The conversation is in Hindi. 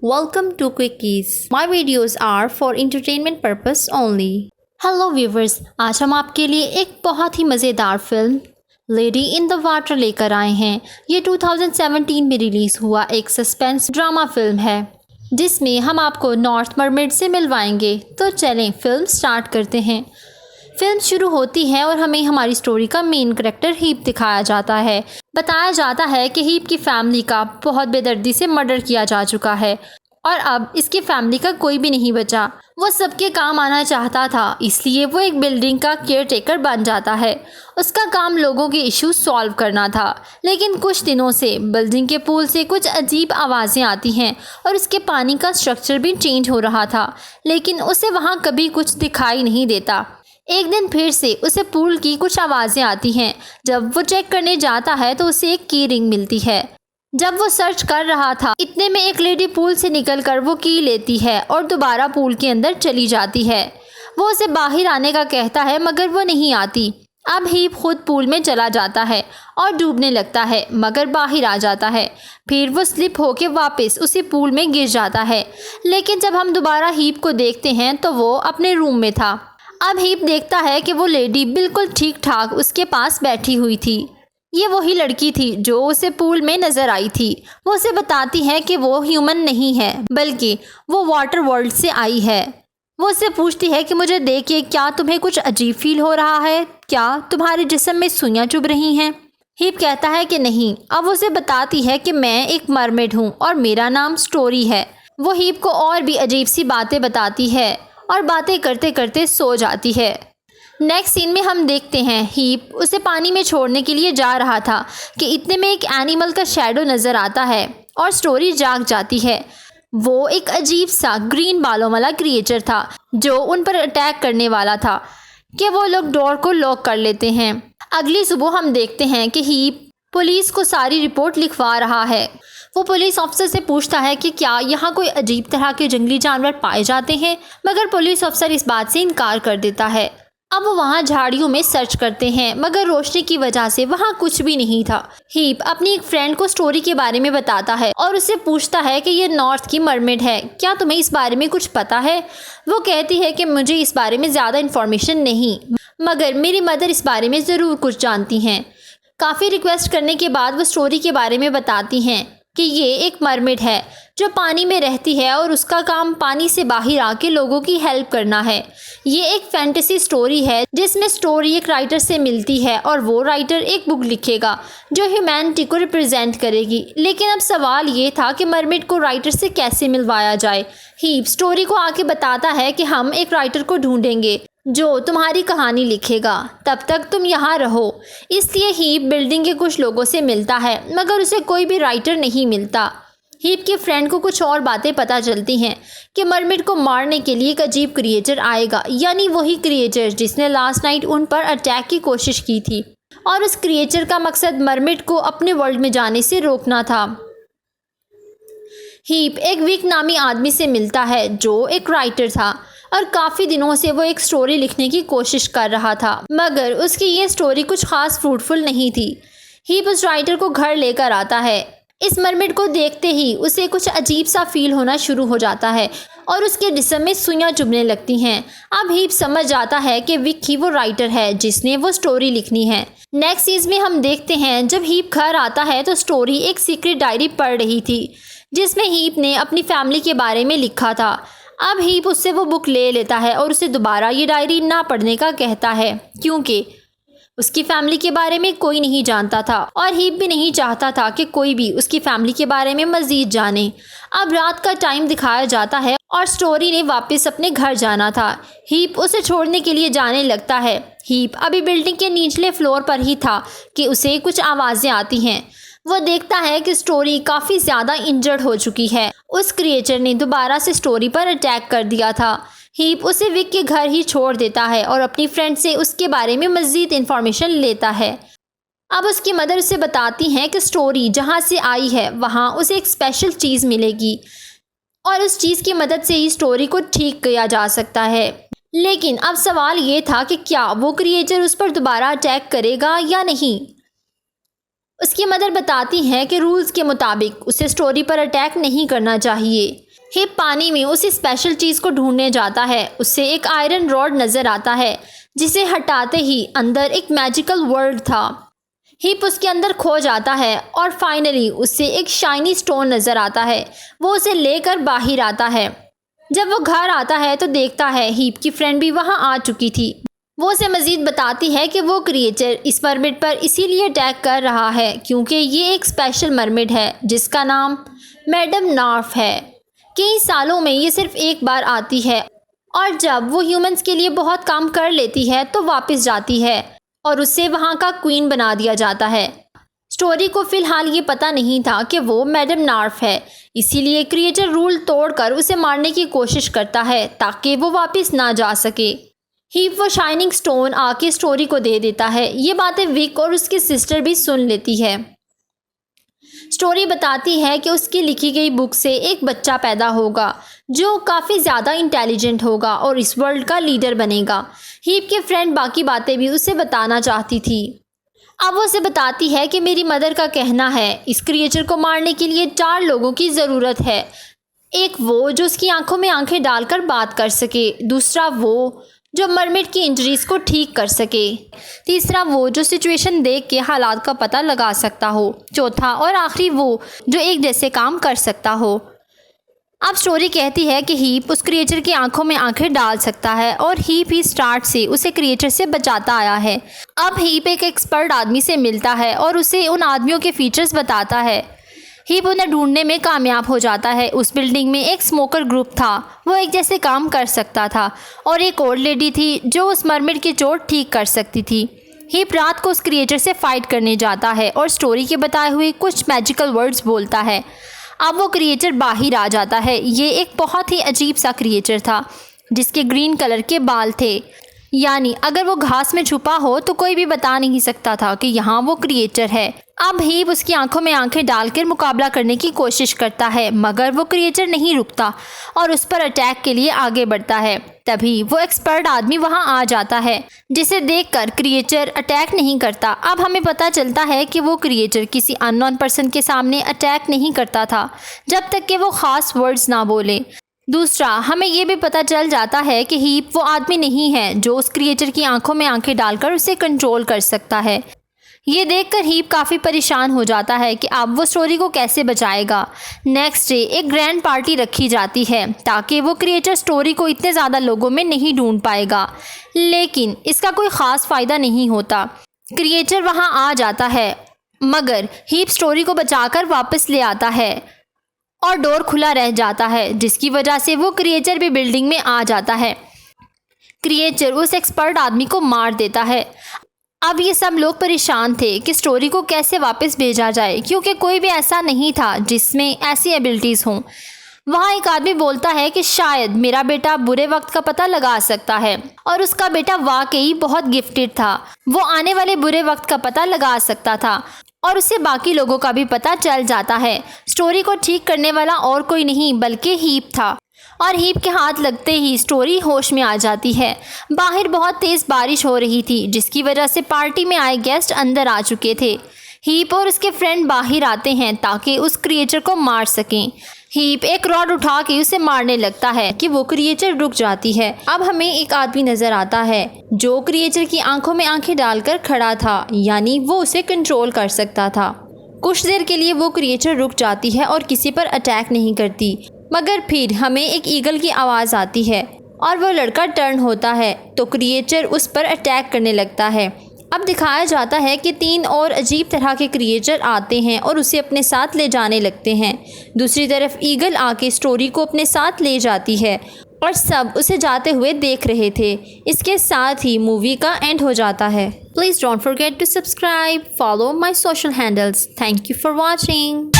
Welcome to Quickies. My videos are for entertainment purpose only. Hello viewers, आज हम आपके लिए एक बहुत ही मज़ेदार film lady in the water लेकर आए हैं। ये 2017 में रिलीज़ हुआ एक सस्पेंस ड्रामा फिल्म है जिसमें हम आपको नॉर्थ मरमेड से मिलवाएंगे। तो चलें फिल्म स्टार्ट करते हैं। फिल्म शुरू होती है और हमें हमारी स्टोरी का मेन करेक्टर हीप दिखाया जाता है। बताया जाता है कि हीप की फैमिली का बहुत बेदर्दी से मर्डर किया जा चुका है और अब इसकी फैमिली का कोई भी नहीं बचा। वो सबके काम आना चाहता था, इसलिए वो एक बिल्डिंग का केयर टेकर बन जाता है। उसका काम लोगों के इश्यूज सॉल्व करना था, लेकिन कुछ दिनों से बिल्डिंग के पूल से कुछ अजीब आवाज़ें आती हैं और उसके पानी का स्ट्रक्चर भी चेंज हो रहा था, लेकिन उसे वहाँ कभी कुछ दिखाई नहीं देता। एक दिन फिर से उसे पूल की कुछ आवाज़ें आती हैं। जब वो चेक करने जाता है तो उसे एक की रिंग मिलती है। जब वो सर्च कर रहा था इतने में एक लेडी पूल से निकलकर वो की लेती है और दोबारा पूल के अंदर चली जाती है। वो उसे बाहर आने का कहता है मगर वो नहीं आती। अब हीप खुद पूल में चला जाता है और डूबने लगता है मगर बाहर आ जाता है। फिर वो स्लिप होके वापस उसी पूल में गिर जाता है, लेकिन जब हम दोबारा हीप को देखते हैं तो वो अपने रूम में था। अब हीप देखता है कि वो लेडी बिल्कुल ठीक ठाक उसके पास बैठी हुई थी। ये वही लड़की थी जो उसे पूल में नज़र आई थी। वो उसे बताती है कि वो ह्यूमन नहीं है बल्कि वो वाटर वर्ल्ड से आई है। वो उससे पूछती है कि मुझे देख के क्या तुम्हें कुछ अजीब फील हो रहा है, क्या तुम्हारे जिस्म में सुइयां चुभ रही हैं। हीप कहता है कि नहीं। अब उसे बताती है कि मैं एक मरमेड हूँ और मेरा नाम स्टोरी है। वो हीप को और भी अजीब सी बातें बताती है और बातें करते करते सो जाती है। नेक्स्ट सीन में हम देखते हैं हीप उसे पानी में छोड़ने के लिए जा रहा था कि इतने में एक एनिमल का शैडो नज़र आता है और स्टोरी जाग जाती है। वो एक अजीब सा ग्रीन बालों वाला क्रिएचर था जो उन पर अटैक करने वाला था कि वो लोग डोर को लॉक कर लेते हैं। अगली सुबह हम देखते हैं कि हीप पुलिस को सारी रिपोर्ट लिखवा रहा है। वो पुलिस ऑफिसर से पूछता है कि क्या यहाँ कोई अजीब तरह के जंगली जानवर पाए जाते हैं, मगर पुलिस ऑफिसर इस बात से इनकार कर देता है। अब वो वहाँ झाड़ियों में सर्च करते हैं मगर रोशनी की वजह से वहाँ कुछ भी नहीं था। हीप अपनी एक फ्रेंड को स्टोरी के बारे में बताता है और उससे पूछता है कि ये नॉर्थ की मरमेड है, क्या तुम्हें इस बारे में कुछ पता है। वो कहती है कि मुझे इस बारे में ज़्यादा इन्फॉर्मेशन नहीं, मगर मेरी मदर इस बारे में ज़रूर कुछ जानती हैं। काफ़ी रिक्वेस्ट करने के बाद वो स्टोरी के बारे में बताती हैं कि ये एक मरमेड है जो पानी में रहती है और उसका काम पानी से बाहर आके लोगों की हेल्प करना है। ये एक फैंटेसी स्टोरी है जिसमें स्टोरी एक राइटर से मिलती है और वो राइटर एक बुक लिखेगा जो ह्यूमैनिटी को रिप्रेजेंट करेगी। लेकिन अब सवाल ये था कि मरमेड को राइटर से कैसे मिलवाया जाए। हीप स्टोरी को आके बताता है कि हम एक राइटर को ढूंढेंगे जो तुम्हारी कहानी लिखेगा, तब तक तुम यहाँ रहो। इसलिए हीप बिल्डिंग के कुछ लोगों से मिलता है मगर उसे कोई भी राइटर नहीं मिलता। हीप के फ्रेंड को कुछ और बातें पता चलती हैं कि मरमेड को मारने के लिए एक अजीब क्रिएचर आएगा, यानी वही क्रिएचर जिसने लास्ट नाइट उन पर अटैक की कोशिश की थी और उस क्रिएचर का मकसद मरमेड को अपने वर्ल्ड में जाने से रोकना था। हीप एक विक नामी आदमी से मिलता है जो एक राइटर था और काफ़ी दिनों से वो एक स्टोरी लिखने की कोशिश कर रहा था, मगर उसकी ये स्टोरी कुछ खास फ्रूटफुल नहीं थी। हीप उस राइटर को घर लेकर आता है। इस मरमेड को देखते ही उसे कुछ अजीब सा फील होना शुरू हो जाता है और उसके जिस्म में सुइयां चुभने लगती हैं। अब हीप समझ जाता है कि विक ही वो राइटर है जिसने वो स्टोरी लिखनी है। नेक्स्ट सीन में हम देखते हैं जब हीप घर आता है तो स्टोरी एक सीक्रेट डायरी पढ़ रही थी जिसमें हीप ने अपनी फैमिली के बारे में लिखा था। अब हीप उससे वो बुक ले लेता है और उसे दोबारा ये डायरी ना पढ़ने का कहता है क्योंकि उसकी फैमिली के बारे में कोई नहीं जानता था और हीप भी नहीं चाहता था कि कोई भी उसकी फैमिली के बारे में मज़ीद जाने। अब रात का टाइम दिखाया जाता है और स्टोरी ने वापस अपने घर जाना था। हीप उसे छोड़ने के लिए जाने लगता है। हीप अभी बिल्डिंग के निचले फ्लोर पर ही था कि उसे कुछ आवाज़ें आती हैं। वो देखता है कि स्टोरी काफ़ी ज़्यादा इंजर्ड हो चुकी है। उस क्रिएचर ने दोबारा से स्टोरी पर अटैक कर दिया था। हीप उसे विक के घर ही छोड़ देता है और अपनी फ्रेंड से उसके बारे में मज़ीद इन्फॉर्मेशन लेता है। अब उसकी मदर उसे बताती हैं कि स्टोरी जहाँ से आई है वहाँ उसे एक स्पेशल चीज़ मिलेगी और उस चीज़ की मदद से ही स्टोरी को ठीक किया जा सकता है। लेकिन अब सवाल ये था कि क्या वो क्रिएचर उस पर दोबारा अटैक करेगा या नहीं। उसकी मदर बताती हैं कि रूल्स के मुताबिक उसे स्टोरी पर अटैक नहीं करना चाहिए। हीप पानी में उसी स्पेशल चीज़ को ढूंढने जाता है। उससे एक आयरन रॉड नज़र आता है जिसे हटाते ही अंदर एक मैजिकल वर्ल्ड था। हीप उसके अंदर खो जाता है और फाइनली उससे एक शाइनी स्टोन नज़र आता है। वो उसे लेकर बाहर आता है। जब वो घर आता है तो देखता है हीप की फ्रेंड भी वहाँ आ चुकी थी। वो उसे मज़ीद बताती है कि वो क्रिएचर इस मरमिड पर इसीलिए अटैक कर रहा है क्योंकि ये एक स्पेशल मरमिड है जिसका नाम मैडम नार्फ है। कई सालों में ये सिर्फ एक बार आती है और जब वो ह्यूमंस के लिए बहुत काम कर लेती है तो वापस जाती है और उसे वहाँ का क्वीन बना दिया जाता है। स्टोरी को फ़िलहाल ये पता नहीं था कि वो मैडम नार्फ है, इसीलिए क्रिएचर रूल तोड़कर उसे मारने की कोशिश करता है ताकि वो वापस ना जा सके। हीप वो शाइनिंग स्टोन आके स्टोरी को दे देता है। ये बातें विक और उसकी सिस्टर भी सुन लेती है। स्टोरी बताती है कि उसकी लिखी गई बुक से एक बच्चा पैदा होगा जो काफ़ी ज़्यादा इंटेलिजेंट होगा और इस वर्ल्ड का लीडर बनेगा। हीप के फ्रेंड बाकी बातें भी उसे बताना चाहती थी। अब वो उसे बताती है कि मेरी मदर का कहना है इस क्रिएचर को मारने के लिए 4 लोगों की ज़रूरत है। एक वो जो उसकी आंखों में आंखें डालकर बात कर सके, दूसरा वो जो मरमिड की इंजरीज़ को ठीक कर सके, तीसरा वो जो सिचुएशन देख के हालात का पता लगा सकता हो, चौथा और आखिरी वो जो एक जैसे काम कर सकता हो। अब स्टोरी कहती है कि हीप उस क्रिएचर की आंखों में आंखें डाल सकता है और हीप ही स्टार्ट से उसे क्रिएचर से बचाता आया है। अब हीप एक एक्सपर्ट आदमी से मिलता है और उसे उन आदमियों के फीचर्स बताता है। हीप उन्हें ढूंढने में कामयाब हो जाता है। उस बिल्डिंग में एक स्मोकर ग्रुप था, वो एक जैसे काम कर सकता था और एक ओल्ड लेडी थी जो उस मरमिड की चोट ठीक कर सकती थी। हीप रात को उस क्रिएचर से फाइट करने जाता है और स्टोरी के बताए हुए कुछ मैजिकल वर्ड्स बोलता है। अब वो क्रिएचर बाहर आ जाता है। ये एक बहुत ही अजीब सा क्रिएचर था जिसके ग्रीन कलर के बाल थे, यानी अगर वो घास में छुपा हो तो कोई भी बता नहीं सकता था कि यहाँ वो क्रिएचर है। अब हीप उसकी आंखों में आंखें डालकर मुकाबला करने की कोशिश करता है मगर वो क्रिएचर नहीं रुकता और उस पर अटैक के लिए आगे बढ़ता है। तभी वो एक्सपर्ट आदमी वहां आ जाता है जिसे देखकर क्रिएचर अटैक नहीं करता। अब हमें पता चलता है कि वो क्रिएचर किसी अननोन पर्सन के सामने अटैक नहीं करता था जब तक कि वो ख़ास वर्ड्स ना बोले। दूसरा, हमें ये भी पता चल जाता है कि हीप वो आदमी नहीं है जो उस क्रिएचर की आंखों में आंखें डालकर उसे कंट्रोल कर सकता है। ये देखकर हीप काफ़ी परेशान हो जाता है कि अब वो स्टोरी को कैसे बचाएगा। नेक्स्ट डे एक ग्रैंड पार्टी रखी जाती है ताकि वो क्रिएचर स्टोरी को इतने ज़्यादा लोगों में नहीं ढूंढ पाएगा, लेकिन इसका कोई ख़ास फ़ायदा नहीं होता। क्रिएचर वहाँ आ जाता है मगर हीप स्टोरी को बचाकर वापस ले आता है और डोर खुला रह जाता है जिसकी वजह से वो क्रिएचर भी बिल्डिंग में आ जाता है। क्रिएचर उस एक्सपर्ट आदमी को मार देता है। अब ये सब लोग परेशान थे कि स्टोरी को कैसे वापस भेजा जाए क्योंकि कोई भी ऐसा नहीं था जिसमें ऐसी एबिलिटीज़ हों। वहाँ एक आदमी बोलता है कि शायद मेरा बेटा बुरे वक्त का पता लगा सकता है और उसका बेटा वाकई बहुत गिफ्टेड था। वो आने वाले बुरे वक्त का पता लगा सकता था और उससे बाकी लोगों का भी पता चल जाता है। स्टोरी को ठीक करने वाला और कोई नहीं बल्कि हीप था और हीप के हाथ लगते ही स्टोरी होश में आ जाती है। बाहर बहुत तेज़ बारिश हो रही थी जिसकी वजह से पार्टी में आए गेस्ट अंदर आ चुके थे। हीप और उसके फ्रेंड बाहर आते हैं ताकि उस क्रिएचर को मार सकें। हीप एक रॉड उठा के उसे मारने लगता है कि वो क्रिएचर रुक जाती है। अब हमें एक आदमी नज़र आता है जो क्रिएचर की आंखों में आंखें डालकर खड़ा था, यानी वो उसे कंट्रोल कर सकता था। कुछ देर के लिए वो क्रिएचर रुक जाती है और किसी पर अटैक नहीं करती, मगर फिर हमें एक ईगल की आवाज़ आती है और वो लड़का टर्न होता है तो क्रिएचर उस पर अटैक करने लगता है। अब दिखाया जाता है कि 3 और अजीब तरह के क्रिएचर आते हैं और उसे अपने साथ ले जाने लगते हैं। दूसरी तरफ ईगल आके स्टोरी को अपने साथ ले जाती है और सब उसे जाते हुए देख रहे थे। इसके साथ ही मूवी का एंड हो जाता है। Please don't forget to subscribe, follow my social handles. Thank you for watching.